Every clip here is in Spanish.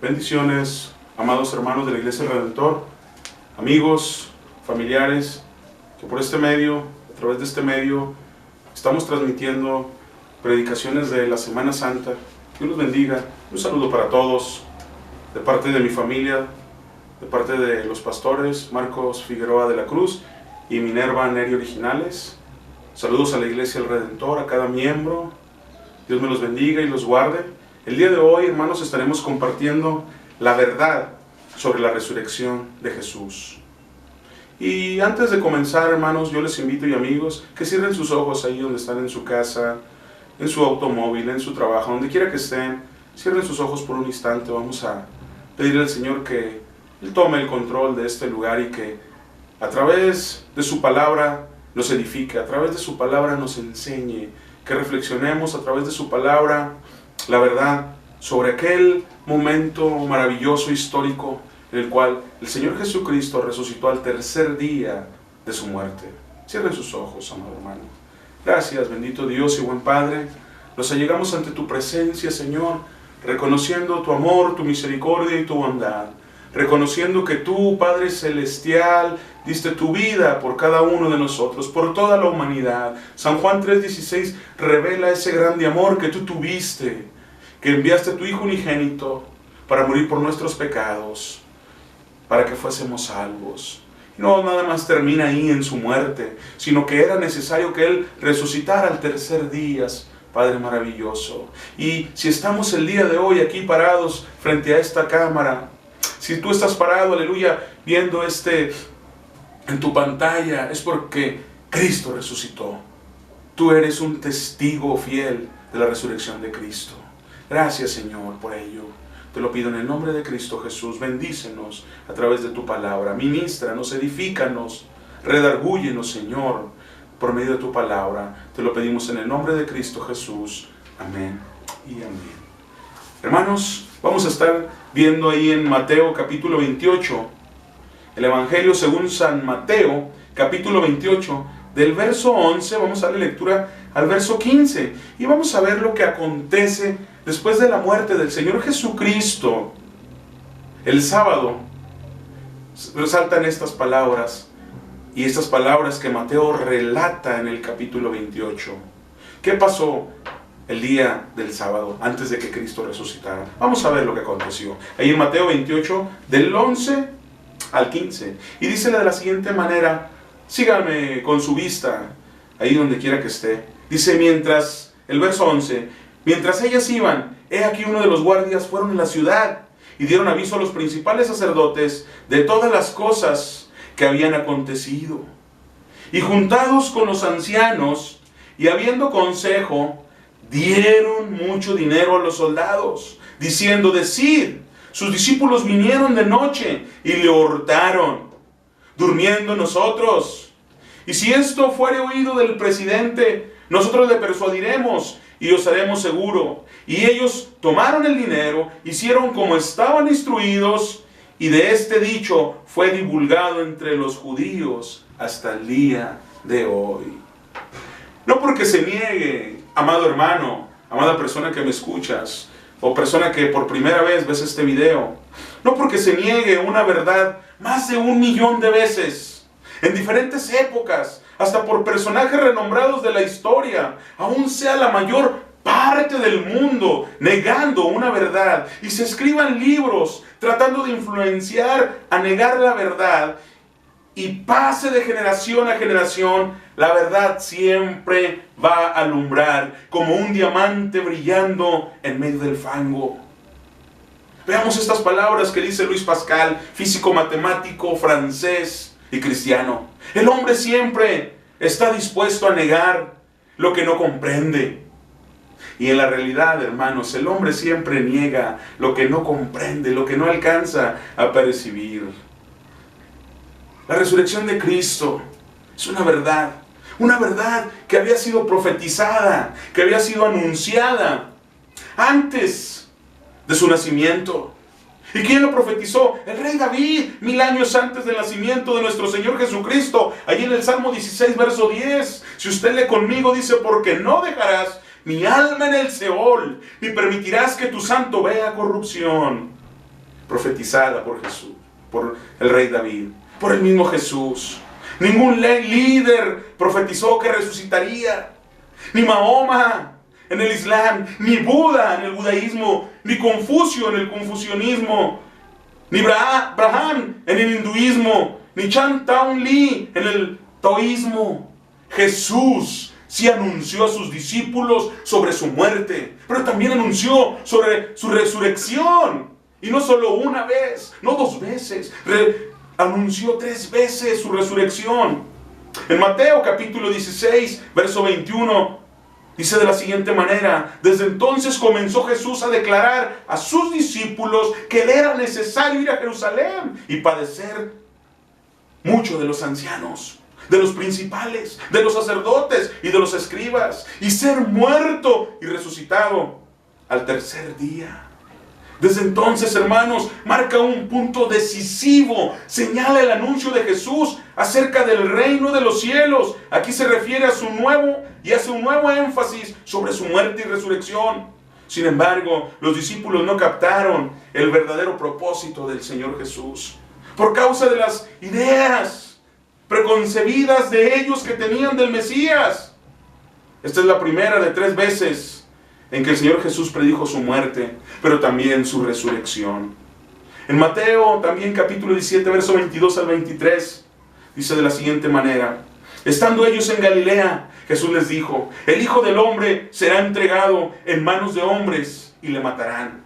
Bendiciones, amados hermanos de la Iglesia del Redentor, amigos, familiares, que por este medio, a través de este medio, estamos transmitiendo predicaciones de la Semana Santa. Dios los bendiga. Un saludo para todos, de parte de mi familia, de parte de los pastores Marcos Figueroa de la Cruz y Minerva Neri Originales. Saludos a la Iglesia del Redentor, a cada miembro. Dios me los bendiga y los guarde. El día de hoy, hermanos, estaremos compartiendo la verdad sobre la resurrección de Jesús. Y antes de comenzar, hermanos, yo les invito, y amigos, que cierren sus ojos ahí donde están, en su casa, en su automóvil, en su trabajo, donde quiera que estén. Cierren sus ojos por un instante. Vamos a pedirle al Señor que Él tome el control de este lugar y que a través de su palabra nos edifique, a través de su palabra nos enseñe, que reflexionemos a través de su palabra la verdad sobre aquel momento maravilloso, histórico, en el cual el Señor Jesucristo resucitó al tercer día de su muerte. Cierren sus ojos, amado hermano. Gracias, bendito Dios y buen Padre. Nos allegamos ante tu presencia, Señor, reconociendo tu amor, tu misericordia y tu bondad. Reconociendo que tú, Padre Celestial, diste tu vida por cada uno de nosotros, por toda la humanidad. San Juan 3:16 revela ese grande amor que tú tuviste, que enviaste a tu Hijo unigénito para morir por nuestros pecados, para que fuésemos salvos. Y no nada más termina ahí en su muerte, sino que era necesario que Él resucitara al tercer día, Padre maravilloso. Y si estamos el día de hoy aquí parados frente a esta cámara, si tú estás parado, aleluya, viendo en tu pantalla, es porque Cristo resucitó. Tú eres un testigo fiel de la resurrección de Cristo. Gracias, Señor, por ello. Te lo pido en el nombre de Cristo Jesús. Bendícenos a través de tu palabra. Ministranos, edifícanos, redargúyenos, Señor, por medio de tu palabra. Te lo pedimos en el nombre de Cristo Jesús. Amén y amén. Hermanos, vamos a estar viendo ahí en Mateo capítulo 28, el Evangelio según San Mateo, capítulo 28, del verso 11, vamos a darle lectura al verso 15, y vamos a ver lo que acontece después de la muerte del Señor Jesucristo. El sábado resaltan estas palabras, y estas palabras que Mateo relata en el capítulo 28. ¿Qué pasó el día del sábado, antes de que Cristo resucitara? Vamos a ver lo que aconteció. Ahí en Mateo 28, del 11 al 15. Y dice de la siguiente manera, síganme con su vista, ahí donde quiera que esté. Dice, el verso 11, mientras ellas iban, he aquí uno de los guardias fueron a la ciudad y dieron aviso a los principales sacerdotes de todas las cosas que habían acontecido. Y juntados con los ancianos y habiendo consejo, dieron mucho dinero a los soldados, diciendo, decid, sus discípulos vinieron de noche y le hurtaron, durmiendo nosotros. Y si esto fuere oído del presidente, nosotros le persuadiremos y os haremos seguro. Y ellos tomaron el dinero, hicieron como estaban instruidos, y de este dicho fue divulgado entre los judíos hasta el día de hoy. No porque se niegue, amado hermano, amada persona que me escuchas, o persona que por primera vez ves este video, no porque se niegue una verdad más de 1 millón de veces, en diferentes épocas, hasta por personajes renombrados de la historia, aún sea la mayor parte del mundo negando una verdad, y se escriban libros tratando de influenciar a negar la verdad, y pase de generación a generación, la verdad siempre va a alumbrar como un diamante brillando en medio del fango. Veamos estas palabras que dice Luis Pascal, físico matemático francés y cristiano. El hombre siempre está dispuesto a negar lo que no comprende. Y en la realidad, hermanos, el hombre siempre niega lo que no comprende, lo que no alcanza a percibir. La resurrección de Cristo es una verdad que había sido profetizada, que había sido anunciada antes de su nacimiento. ¿Y quién lo profetizó? El rey David, 1000 años antes del nacimiento de nuestro Señor Jesucristo. Allí en el Salmo 16, verso 10. Si usted lee conmigo, dice, porque no dejarás mi alma en el Seol, ni permitirás que tu santo vea corrupción. profetizada por Jesús, por el rey David, por el mismo Jesús. Ningún líder profetizó que resucitaría. Ni Mahoma en el Islam, ni Buda en el budaísmo, ni Confucio en el confucianismo, ni Brahman en el hinduismo, ni Chan Taun Li en el taoísmo. Jesús sí anunció a sus discípulos sobre su muerte, pero también anunció sobre su resurrección. Y no solo una vez, no dos veces, anunció 3 veces su resurrección. En Mateo capítulo 16, verso 21, dice de la siguiente manera: desde entonces comenzó Jesús a declarar a sus discípulos que le era necesario ir a Jerusalén y padecer mucho de los ancianos, de los principales, de los sacerdotes y de los escribas, y ser muerto y resucitado al tercer día. Desde entonces, hermanos, marca un punto decisivo, señala el anuncio de Jesús acerca del reino de los cielos. Aquí se refiere a su nuevo y hace un nuevo énfasis sobre su muerte y resurrección. Sin embargo, los discípulos no captaron el verdadero propósito del Señor Jesús, por causa de las ideas preconcebidas de ellos que tenían del Mesías. Esta es la primera de 3 veces en que el Señor Jesús predijo su muerte, pero también su resurrección. En Mateo, también capítulo 17, verso 22 al 23, dice de la siguiente manera: estando ellos en Galilea, Jesús les dijo: el Hijo del Hombre será entregado en manos de hombres y le matarán,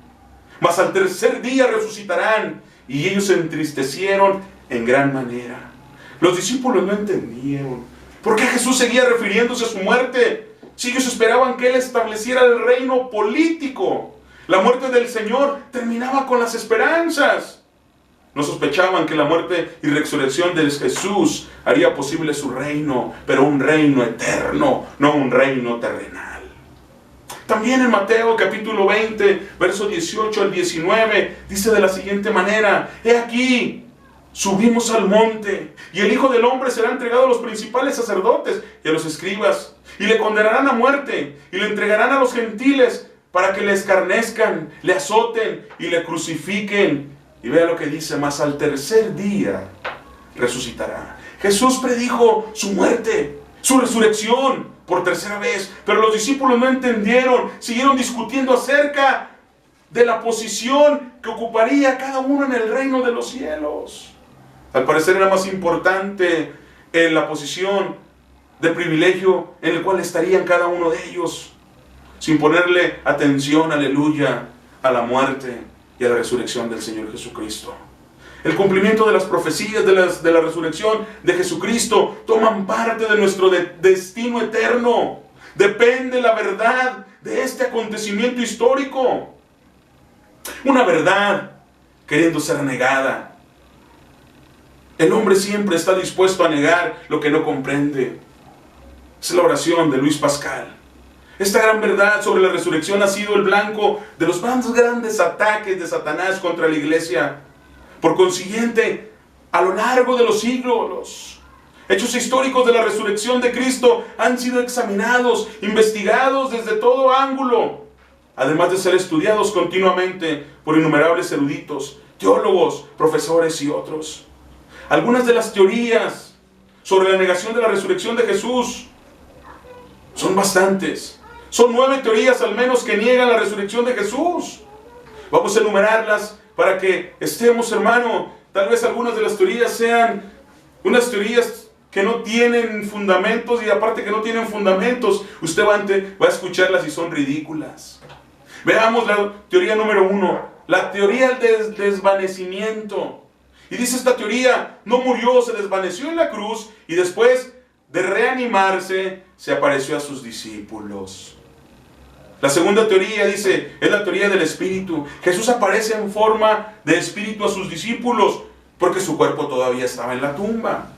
mas al tercer día resucitarán. Y ellos se entristecieron en gran manera. Los discípulos no entendieron por qué Jesús seguía refiriéndose a su muerte, si ellos esperaban que Él estableciera el reino político. La muerte del Señor terminaba con las esperanzas. No sospechaban que la muerte y resurrección de Jesús haría posible su reino, pero un reino eterno, no un reino terrenal. También en Mateo capítulo 20, verso 18 al 19, dice de la siguiente manera: he aquí, subimos al monte, y el Hijo del Hombre será entregado a los principales sacerdotes y a los escribas, y le condenarán a muerte, y le entregarán a los gentiles, para que le escarnezcan, le azoten y le crucifiquen. Y vea lo que dice: mas al tercer día resucitará. Jesús predijo su muerte, su resurrección por tercera vez, pero los discípulos no entendieron, siguieron discutiendo acerca de la posición que ocuparía cada uno en el reino de los cielos. Al parecer era más importante la posición de privilegio en el cual estarían cada uno de ellos, sin ponerle atención, aleluya, a la muerte y a la resurrección del Señor Jesucristo. El cumplimiento de las profecías de la resurrección de Jesucristo toman parte de nuestro destino eterno. Depende la verdad de este acontecimiento histórico. Una verdad queriendo ser negada. El hombre siempre está dispuesto a negar lo que no comprende. Es la oración de Luis Pascal. Esta gran verdad sobre la resurrección ha sido el blanco de los más grandes ataques de Satanás contra la iglesia. Por consiguiente, a lo largo de los siglos, los hechos históricos de la resurrección de Cristo han sido examinados, investigados desde todo ángulo, además de ser estudiados continuamente por innumerables eruditos, teólogos, profesores y otros. Algunas de las teorías sobre la negación de la resurrección de Jesús son bastantes. Son 9 teorías al menos que niegan la resurrección de Jesús. Vamos a enumerarlas para que estemos, hermano. Tal vez algunas de las teorías sean unas teorías que no tienen fundamentos, y aparte que no tienen fundamentos, usted va a escucharlas y son ridículas. Veamos la teoría número 1, la teoría del desvanecimiento. Y dice esta teoría: no murió, se desvaneció en la cruz y después de reanimarse se apareció a sus discípulos. La segunda teoría dice, es la teoría del espíritu. Jesús aparece en forma de espíritu a sus discípulos porque su cuerpo todavía estaba en la tumba.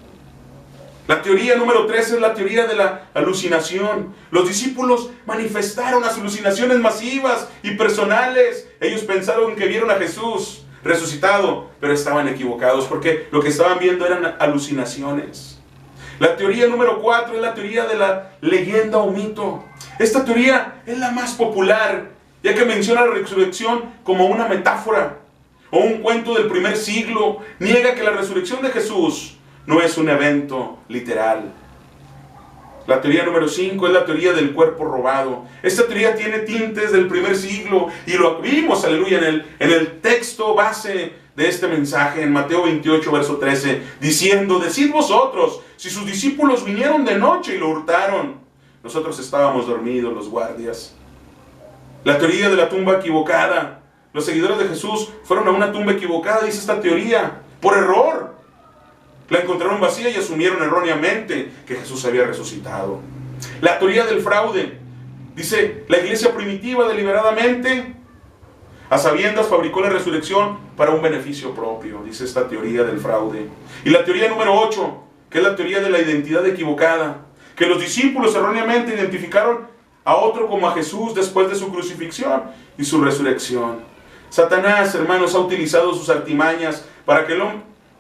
La teoría número 3 es la teoría de la alucinación. Los discípulos manifestaron las alucinaciones masivas y personales. Ellos pensaron que vieron a Jesús resucitado, pero estaban equivocados porque lo que estaban viendo eran alucinaciones. La teoría número 4 es la teoría de la leyenda o mito. Esta teoría es la más popular, ya que menciona la resurrección como una metáfora. o un cuento del primer siglo, niega que la resurrección de Jesús no es un evento literal. La teoría número 5 es la teoría del cuerpo robado. Esta teoría tiene tintes del primer siglo y lo vimos, aleluya, en el texto base de este mensaje, en Mateo 28, verso 13, diciendo: decid vosotros, si sus discípulos vinieron de noche y lo hurtaron, nosotros estábamos dormidos, los guardias. La teoría de la tumba equivocada. Los seguidores de Jesús fueron a una tumba equivocada, dice esta teoría, por error. La encontraron vacía y asumieron erróneamente que Jesús había resucitado. La teoría del fraude. Dice, la iglesia primitiva deliberadamente, a sabiendas, fabricó la resurrección para un beneficio propio. Dice esta teoría del fraude. Y la teoría número 8, que es la teoría de la identidad equivocada. Que los discípulos erróneamente identificaron a otro como a Jesús después de su crucifixión y su resurrección. Satanás, hermanos, ha utilizado sus artimañas para que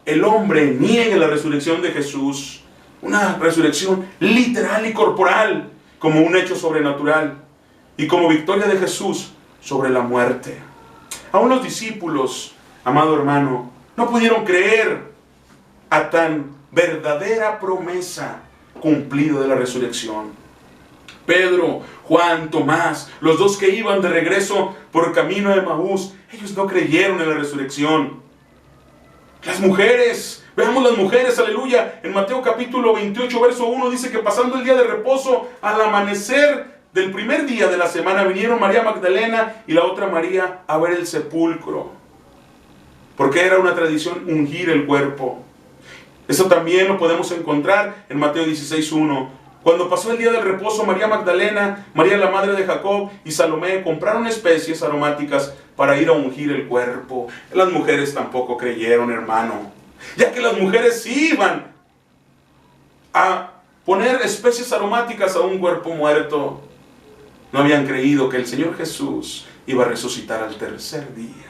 el hombre niegue la resurrección de Jesús, una resurrección literal y corporal, como un hecho sobrenatural, y como victoria de Jesús sobre la muerte. Aún los discípulos, amado hermano, no pudieron creer a tan verdadera promesa cumplida de la resurrección. Pedro, Juan, Tomás, los dos que iban de regreso por el camino de Emaús, ellos no creyeron en la resurrección. Las mujeres, veamos las mujeres, aleluya, en Mateo capítulo 28, verso 1, dice que pasando el día de reposo, al amanecer del primer día de la semana, vinieron María Magdalena y la otra María a ver el sepulcro, porque era una tradición ungir el cuerpo. Eso también lo podemos encontrar en Mateo 16, 1. Cuando pasó el día del reposo, María Magdalena, María la madre de Jacob y Salomé compraron especies aromáticas para ir a ungir el cuerpo. Las mujeres tampoco creyeron, hermano, ya que las mujeres iban a poner especies aromáticas a un cuerpo muerto. No habían creído que el Señor Jesús iba a resucitar al tercer día.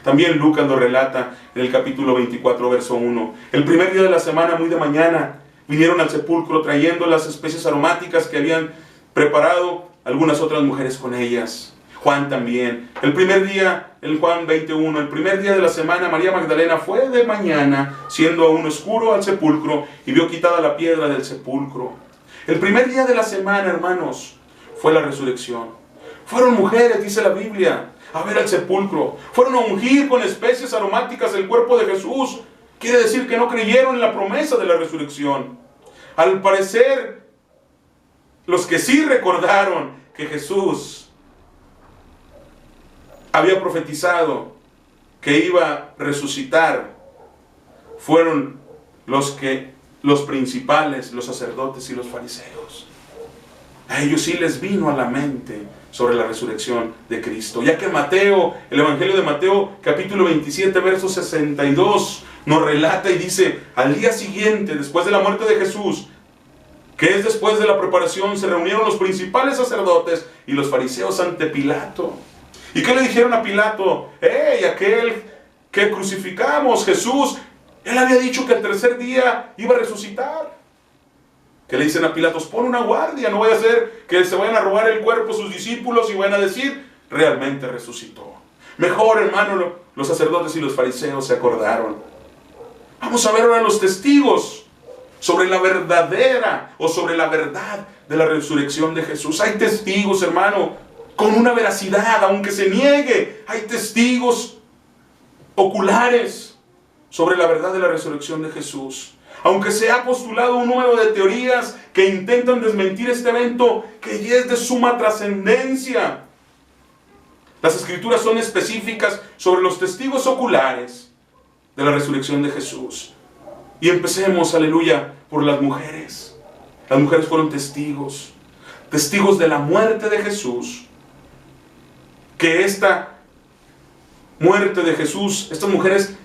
También Lucas lo relata en el capítulo 24, verso 1. El primer día de la semana, muy de mañana, vinieron al sepulcro trayendo las especies aromáticas que habían preparado algunas otras mujeres con ellas. Juan también. El primer día, en Juan 21, el primer día de la semana, María Magdalena fue de mañana, siendo aún oscuro, al sepulcro y vio quitada la piedra del sepulcro. El primer día de la semana, hermanos, fue la resurrección. Fueron mujeres, dice la Biblia, a ver al sepulcro. Fueron a ungir con especies aromáticas el cuerpo de Jesús. Quiere decir que no creyeron en la promesa de la resurrección. Al parecer, los que sí recordaron que Jesús había profetizado que iba a resucitar, fueron los principales, los sacerdotes y los fariseos. A ellos sí les vino a la mente sobre la resurrección de Cristo, ya que Mateo, el Evangelio de Mateo, capítulo 27, verso 62, nos relata y dice: al día siguiente, después de la muerte de Jesús, que es después de la preparación, se reunieron los principales sacerdotes y los fariseos ante Pilato. ¿Y qué le dijeron a Pilato? ¡Hey, aquel que crucificamos, Jesús! Él había dicho que el tercer día iba a resucitar. ¿Qué le dicen a Pilatos? Pon una guardia, no vaya a ser que se vayan a robar el cuerpo sus discípulos y vayan a decir, realmente resucitó. Mejor, hermano, los sacerdotes y los fariseos se acordaron. Vamos a ver ahora los testigos sobre la verdadera o sobre la verdad de la resurrección de Jesús. Hay testigos, hermano, con una veracidad, aunque se niegue. Hay testigos oculares sobre la verdad de la resurrección de Jesús. Aunque se ha postulado un número de teorías que intentan desmentir este evento, que ya es de suma trascendencia. Las Escrituras son específicas sobre los testigos oculares de la resurrección de Jesús. Y empecemos, aleluya, por las mujeres. Las mujeres fueron testigos de la muerte de Jesús. Que esta muerte de Jesús, estas mujeres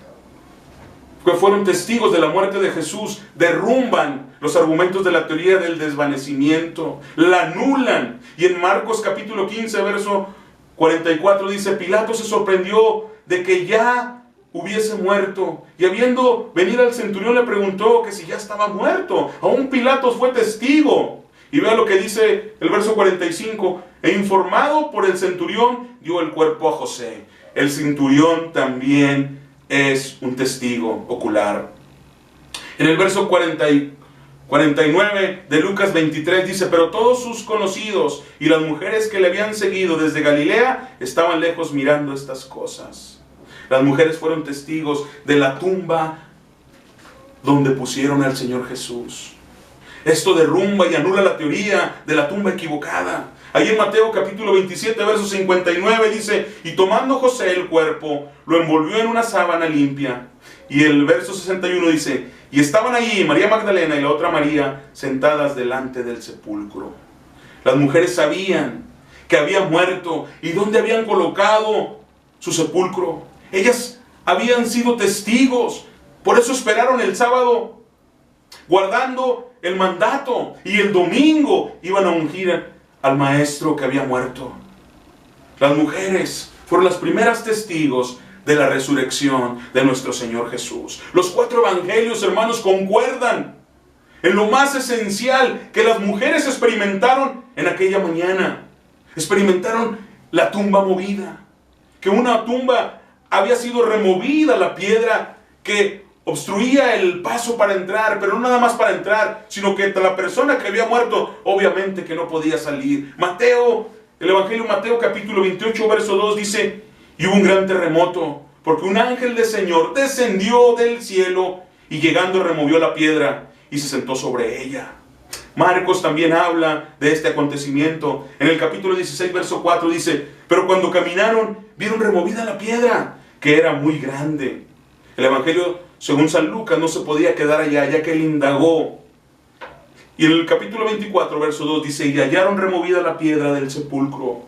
que fueron testigos de la muerte de Jesús, derrumban los argumentos de la teoría del desvanecimiento, la anulan. Y en Marcos capítulo 15, verso 44 dice: Pilato se sorprendió de que ya hubiese muerto, y habiendo venido al centurión le preguntó que si ya estaba muerto. Aún Pilatos fue testigo. Y vea lo que dice el verso 45: e informado por el centurión dio el cuerpo a José. el centurión también es un testigo ocular. En el verso 49 de Lucas 23 dice: pero todos sus conocidos y las mujeres que le habían seguido desde Galilea estaban lejos mirando estas cosas. Las mujeres fueron testigos de la tumba donde pusieron al Señor Jesús. Esto derrumba y anula la teoría de la tumba equivocada. Ahí en Mateo capítulo 27, verso 59 dice: y tomando José el cuerpo, lo envolvió en una sábana limpia. Y el verso 61 dice: y estaban allí María Magdalena y la otra María sentadas delante del sepulcro. Las mujeres sabían que había muerto y dónde habían colocado su sepulcro. Ellas habían sido testigos. Por eso esperaron el sábado guardando el mandato, y el domingo iban a ungir al maestro que había muerto. Las mujeres fueron las primeras testigos de la resurrección de nuestro Señor Jesús. Los 4 evangelios, hermanos, concuerdan en lo más esencial que las mujeres experimentaron en aquella mañana. Experimentaron la tumba movida, que una tumba había sido removida, la piedra que obstruía el paso para entrar, pero no nada más para entrar, sino que la persona que había muerto, obviamente que no podía salir. Mateo, el Evangelio de Mateo capítulo 28, verso 2 dice: y hubo un gran terremoto, porque un ángel del Señor descendió del cielo y llegando removió la piedra y se sentó sobre ella. Marcos también habla de este acontecimiento. En el capítulo 16, verso 4 dice: pero cuando caminaron, vieron removida la piedra, que era muy grande. El Evangelio según San Lucas no se podía quedar allá, ya que él indagó. Y en el capítulo 24, verso 2 dice: y hallaron removida la piedra del sepulcro.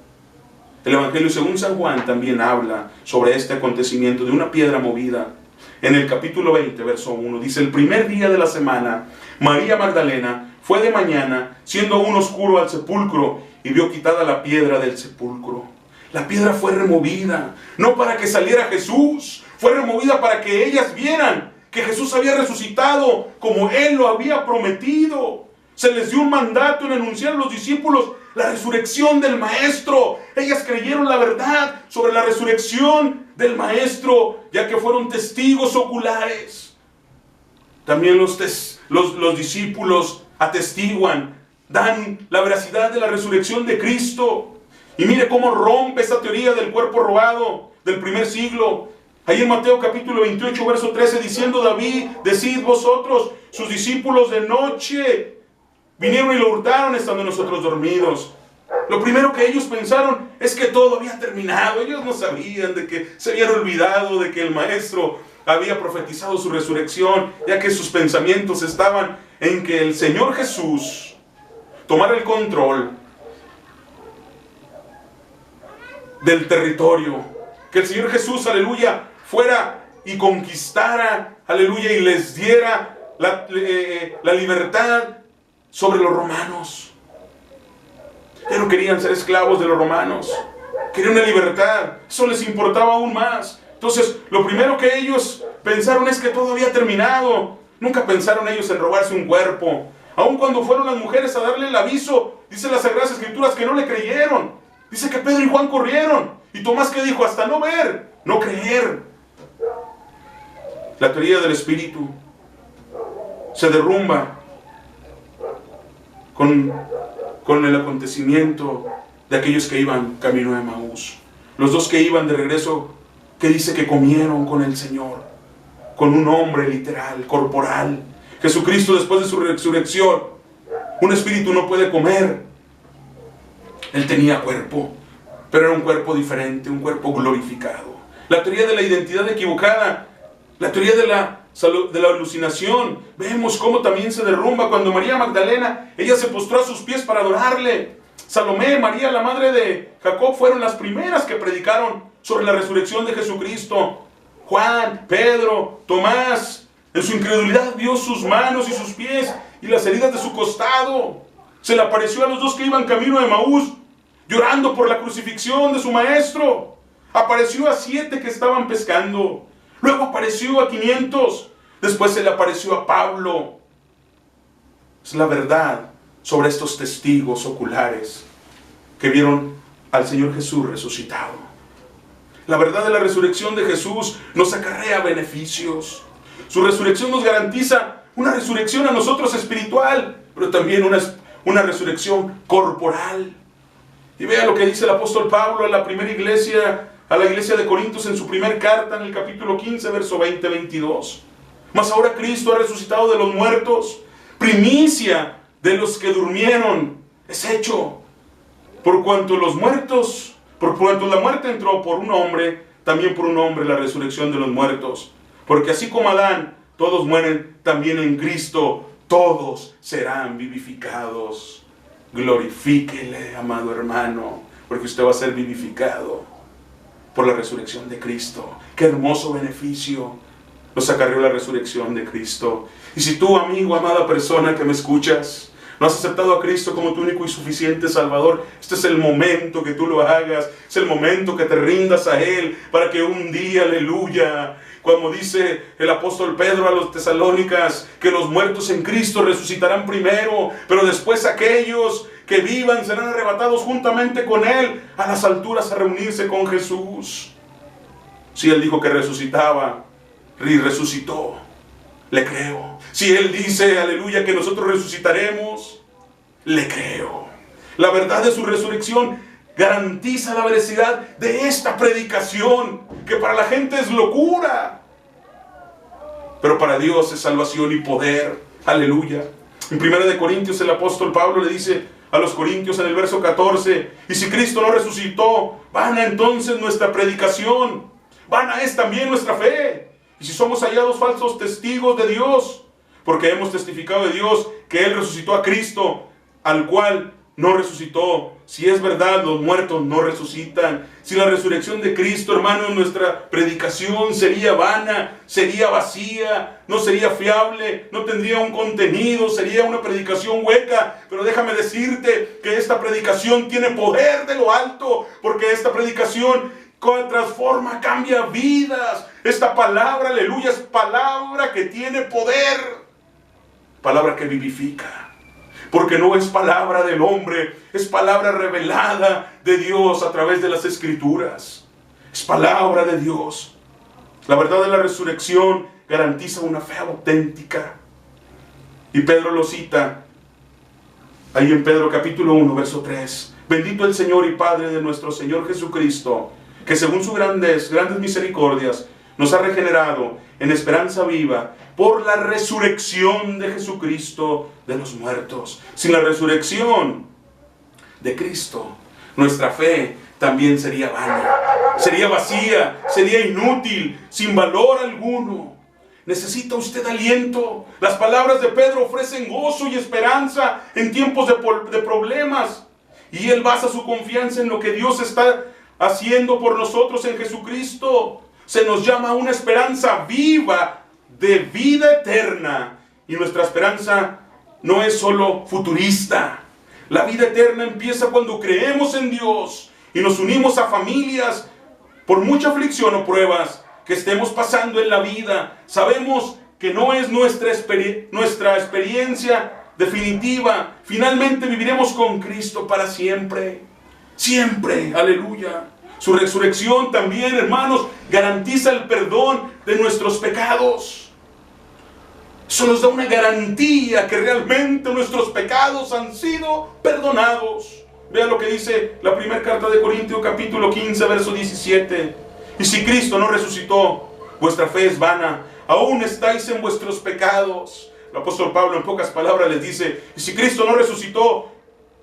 El Evangelio según San Juan también habla sobre este acontecimiento de una piedra movida. En el capítulo 20, verso 1 dice: el primer día de la semana, María Magdalena fue de mañana, siendo aún oscuro, al sepulcro, y vio quitada la piedra del sepulcro. La piedra fue removida, no para que saliera Jesús, fue removida para que ellas vieran que Jesús había resucitado como Él lo había prometido. Se les dio un mandato en anunciar a los discípulos la resurrección del Maestro. Ellas creyeron la verdad sobre la resurrección del Maestro, ya que fueron testigos oculares. También los discípulos atestiguan, dan la veracidad de la resurrección de Cristo. Y mire cómo rompe esa teoría del cuerpo robado del primer siglo. Ahí en Mateo capítulo 28, verso 13, diciendo David: decid vosotros, sus discípulos de noche vinieron y lo hurtaron estando nosotros dormidos. Lo primero que ellos pensaron es que todo había terminado. Ellos no sabían de que se habían olvidado de que el Maestro había profetizado su resurrección, ya que sus pensamientos estaban en que el Señor Jesús tomara el control del territorio, que el Señor Jesús, aleluya, fuera y conquistara, aleluya, y les diera la libertad sobre los romanos. Ya no querían ser esclavos de los romanos, querían una libertad. Eso les importaba aún más. Entonces, lo primero que ellos pensaron es que todo había terminado. Nunca pensaron ellos en robarse un cuerpo. Aun cuando fueron las mujeres a darle el aviso, dice las Sagradas Escrituras que no le creyeron. Dice que Pedro y Juan corrieron. Y Tomás, que dijo: hasta no ver, no creer. La teoría del Espíritu se derrumba con el acontecimiento de aquellos que iban camino a Emaús. Los dos que iban de regreso, que dice que comieron con el Señor, con un hombre literal, corporal. Jesucristo, después de su resurrección, un espíritu no puede comer. Él tenía cuerpo, pero era un cuerpo diferente, un cuerpo glorificado. La teoría de la identidad equivocada, la teoría de la alucinación, vemos cómo también se derrumba cuando María Magdalena, ella se postró a sus pies para adorarle. Salomé, María, la madre de Jacob, fueron las primeras que predicaron sobre la resurrección de Jesucristo. Juan, Pedro, Tomás, en su incredulidad vio sus manos y sus pies y las heridas de su costado. Se le apareció a los dos que iban camino a Emaús, llorando por la crucifixión de su maestro. Apareció a 7 que estaban pescando. Luego apareció a 500. Después se le apareció a Pablo. Es la verdad sobre estos testigos oculares que vieron al Señor Jesús resucitado. La verdad de la resurrección de Jesús nos acarrea beneficios. Su resurrección nos garantiza una resurrección a nosotros espiritual, pero también una resurrección corporal. Y vea lo que dice el apóstol Pablo a la primera iglesia, a la iglesia de Corintios en su primer carta, en el capítulo 15, verso 20-22. Mas ahora Cristo ha resucitado de los muertos, primicia de los que durmieron. Es hecho, por cuanto la muerte entró por un hombre, también por un hombre la resurrección de los muertos. Porque así como Adán, todos mueren, también en Cristo todos serán vivificados. Glorifíquele, amado hermano, porque usted va a ser vivificado por la resurrección de Cristo. Qué hermoso beneficio nos acarreó la resurrección de Cristo. Y si tú, amigo, amada persona que me escuchas, no has aceptado a Cristo como tu único y suficiente Salvador, este es el momento que tú lo hagas, es el momento que te rindas a Él, para que un día, aleluya, como dice el apóstol Pedro a los tesalónicas, que los muertos en Cristo resucitarán primero, pero después aquellos que vivan serán arrebatados juntamente con Él a las alturas a reunirse con Jesús. Si Él dijo que resucitaba y resucitó, le creo. Si Él dice, aleluya, que nosotros resucitaremos, le creo. La verdad de su resurrección garantiza la veracidad de esta predicación, que para la gente es locura, pero para Dios es salvación y poder. Aleluya. En 1 Corintios el apóstol Pablo le dice a los corintios en el verso 14, y si Cristo no resucitó, vana entonces nuestra predicación, vana es también nuestra fe. Y si somos hallados falsos testigos de Dios, porque hemos testificado de Dios que Él resucitó a Cristo, al cual no resucitó. Si es verdad, los muertos no resucitan. Si la resurrección de Cristo, hermano, nuestra predicación sería vana, sería vacía, no sería fiable, no tendría un contenido, sería una predicación hueca. Pero déjame decirte que esta predicación tiene poder de lo alto, porque esta predicación transforma, cambia vidas. Esta palabra, aleluya, es palabra que tiene poder, palabra que vivifica. Porque no es palabra del hombre, es palabra revelada de Dios a través de las Escrituras. Es palabra de Dios. La verdad de la resurrección garantiza una fe auténtica. Y Pedro lo cita ahí en Pedro capítulo 1, verso 3. Bendito el Señor y Padre de nuestro Señor Jesucristo, que según sus grandes misericordias nos ha regenerado en esperanza viva por la resurrección de Jesucristo de los muertos. Sin la resurrección de Cristo, nuestra fe también sería vana, sería vacía, sería inútil, sin valor alguno. ¿Necesita usted aliento? Las palabras de Pedro ofrecen gozo y esperanza en tiempos de problemas. Y él basa su confianza en lo que Dios está haciendo por nosotros en Jesucristo. Se nos llama a una esperanza viva de vida eterna. Y nuestra esperanza no es solo futurista. La vida eterna empieza cuando creemos en Dios y nos unimos a familias. Por mucha aflicción o pruebas que estemos pasando en la vida, sabemos que no es nuestra experiencia definitiva. Finalmente viviremos con Cristo para siempre. Siempre, aleluya. Su resurrección también, hermanos, garantiza el perdón de nuestros pecados. Eso nos da una garantía que realmente nuestros pecados han sido perdonados. Vea lo que dice la primera carta de Corintios capítulo 15, verso 17. Y si Cristo no resucitó, vuestra fe es vana, aún estáis en vuestros pecados. El apóstol Pablo en pocas palabras les dice, y si Cristo no resucitó,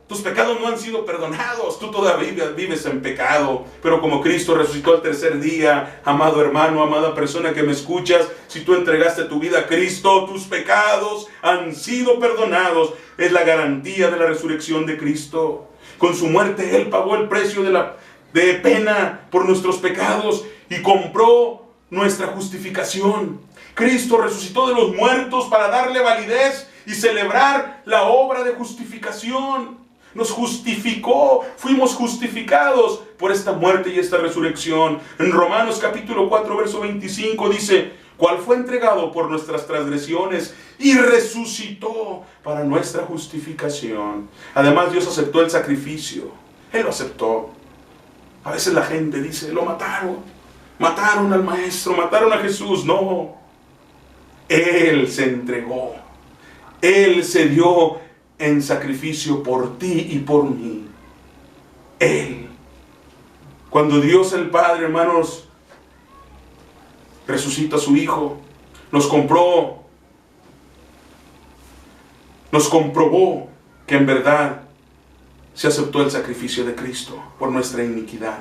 tus pecados no han sido perdonados, tú todavía vives en pecado. Pero como Cristo resucitó al tercer día, amado hermano, amada persona que me escuchas, si tú entregaste tu vida a Cristo, tus pecados han sido perdonados. Es la garantía de la resurrección de Cristo. Con su muerte Él pagó el precio de pena por nuestros pecados y compró nuestra justificación. Cristo resucitó de los muertos para darle validez y celebrar la obra de justificación. Nos justificó, fuimos justificados por esta muerte y esta resurrección. En Romanos capítulo 4, verso 25 dice, cual fue entregado por nuestras transgresiones y resucitó para nuestra justificación. Además, Dios aceptó el sacrificio. Él lo aceptó. A veces la gente dice, lo mataron. mataron al Maestro, mataron a Jesús. No, Él se entregó. Él se dio en sacrificio por ti y por mí. Él. Cuando Dios el Padre, hermanos, resucita a su Hijo, nos comprobó que en verdad se aceptó el sacrificio de Cristo por nuestra iniquidad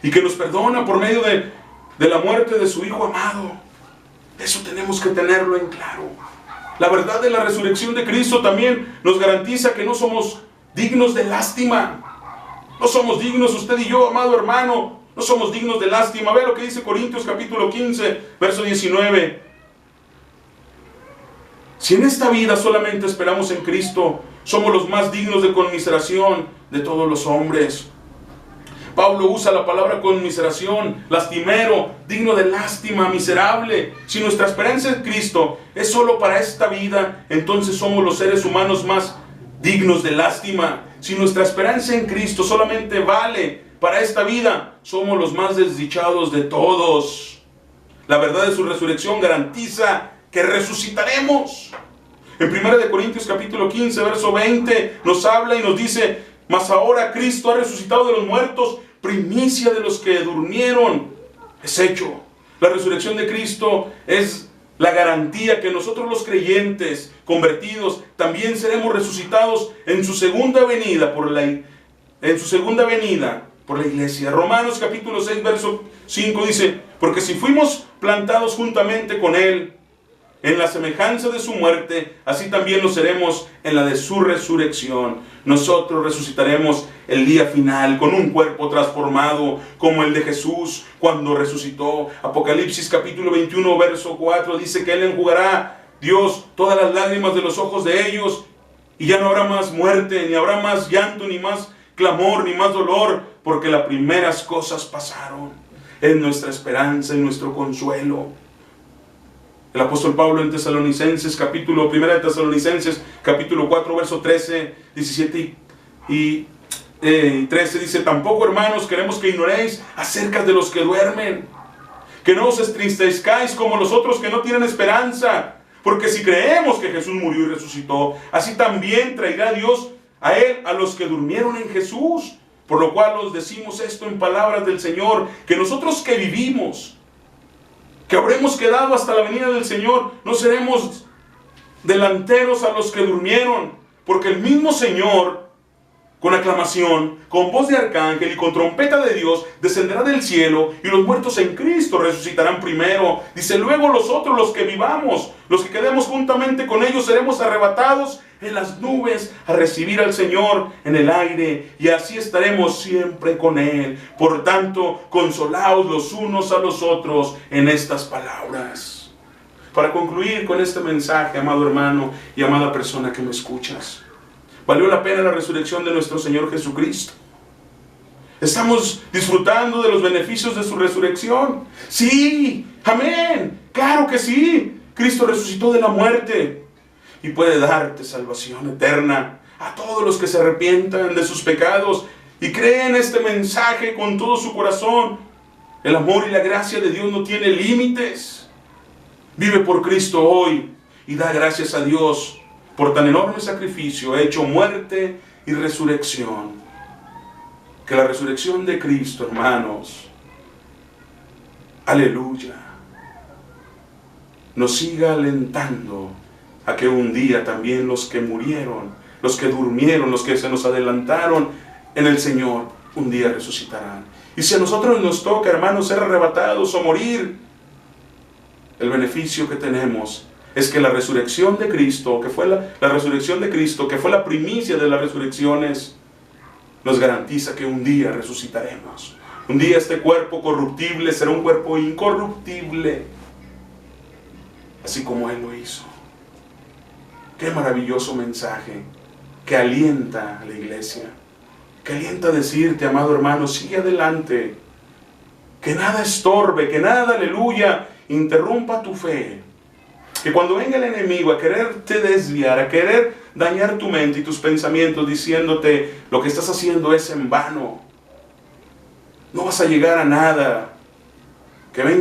y que nos perdona por medio de la muerte de su Hijo amado. Eso tenemos que tenerlo en claro. La verdad de la resurrección de Cristo también nos garantiza que no somos dignos de lástima. No somos dignos, usted y yo, amado hermano, no somos dignos de lástima. Ve lo que dice Corintios capítulo 15, verso 19. Si en esta vida solamente esperamos en Cristo, somos los más dignos de conmiseración de todos los hombres. Pablo usa la palabra conmiseración, lastimero, digno de lástima, miserable. Si nuestra esperanza en Cristo es solo para esta vida, entonces somos los seres humanos más dignos de lástima. Si nuestra esperanza en Cristo solamente vale para esta vida, somos los más desdichados de todos. La verdad de su resurrección garantiza que resucitaremos. En 1 Corintios capítulo 15, verso 20, nos habla y nos dice: mas ahora Cristo ha resucitado de los muertos, primicia de los que durmieron. Es hecho. La resurrección de Cristo es la garantía que nosotros los creyentes convertidos también seremos resucitados en su segunda venida por la iglesia. Romanos capítulo 6, verso 5 dice: porque si fuimos plantados juntamente con Él en la semejanza de su muerte, así también lo seremos en la de su resurrección. Nosotros resucitaremos el día final con un cuerpo transformado como el de Jesús cuando resucitó. Apocalipsis capítulo 21, verso 4 dice que Él enjugará, Dios, todas las lágrimas de los ojos de ellos, y ya no habrá más muerte, ni habrá más llanto, ni más clamor, ni más dolor, porque las primeras cosas pasaron. Es nuestra esperanza y nuestro consuelo. El apóstol Pablo en1 Tesalonicenses capítulo 4, verso 13, 17 y 13 dice: tampoco, hermanos, queremos que ignoréis acerca de los que duermen, que no os entristezcáis como los otros que no tienen esperanza, porque si creemos que Jesús murió y resucitó, así también traerá Dios a Él a los que durmieron en Jesús. Por lo cual os decimos esto en palabras del Señor, que nosotros que vivimos, que habremos quedado hasta la venida del Señor, no seremos delanteros a los que durmieron, porque el mismo Señor, con aclamación, con voz de arcángel y con trompeta de Dios, descenderá del cielo, y los muertos en Cristo resucitarán primero. Dice: luego los otros, los que vivamos, los que quedemos juntamente con ellos, seremos arrebatados en las nubes a recibir al Señor en el aire, y así estaremos siempre con Él. Por tanto, consolaos los unos a los otros en estas palabras. Para concluir con este mensaje, amado hermano y amada persona que me escuchas, ¿valió la pena la resurrección de nuestro Señor Jesucristo? ¿Estamos disfrutando de los beneficios de su resurrección? Sí, amén, claro que sí. Cristo resucitó de la muerte y puede darte salvación eterna a todos los que se arrepientan de sus pecados y creen este mensaje con todo su corazón. El amor y la gracia de Dios no tiene límites. Vive por Cristo hoy y da gracias a Dios por tan enorme sacrificio, hecho muerte y resurrección. Que la resurrección de Cristo, hermanos, aleluya, nos siga alentando a que un día también los que murieron, los que durmieron, los que se nos adelantaron en el Señor, un día resucitarán. Y si a nosotros nos toca, hermanos, ser arrebatados o morir, el beneficio que tenemos es que la resurrección de Cristo, que fue la resurrección de Cristo, que fue la primicia de las resurrecciones, nos garantiza que un día resucitaremos. Un día este cuerpo corruptible será un cuerpo incorruptible, así como Él lo hizo. Qué maravilloso mensaje que alienta a la iglesia, que alienta a decirte, amado hermano, sigue adelante, que nada estorbe, que nada, aleluya, interrumpa tu fe. Que cuando venga el enemigo a quererte desviar, a querer dañar tu mente y tus pensamientos diciéndote lo que estás haciendo es en vano, no vas a llegar a nada, que venga